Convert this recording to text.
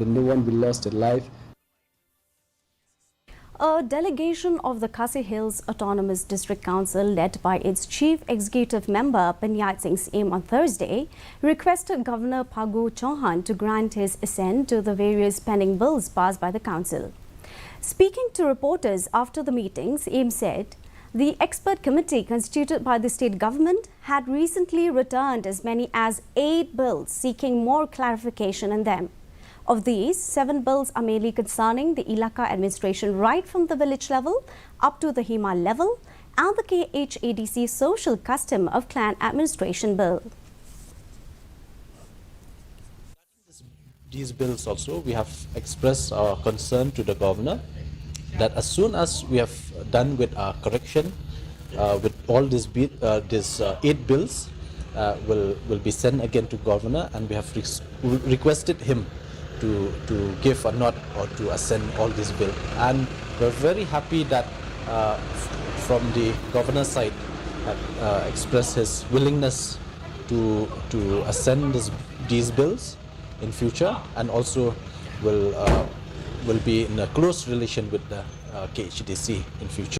No one will lost a life. A delegation of the Khadc Hills Autonomous District Council, led by its Chief Executive Member Panyat Singh Siem on Thursday, requested Governor Phagu Chauhan to grant his assent to the various pending bills passed by the council. Speaking to reporters after the meeting, Siem said the expert committee constituted by the state government had recently returned as many as 8 bills seeking more clarification in them. Of these, 7 bills are mainly concerning the Ilaka administration right from the village level up to the Hima level, and the Khadc social custom of clan administration bill. These bills also, we have expressed our concern to the governor that as soon as we have done with our correction with all these 8 bills will be sent again to governor, and we have requested him to give a nod or to assent all these bills. And we're very happy that from the governor's side had expressed his willingness to assent these bills in future, and also will be in a close relation with the Khadc in future.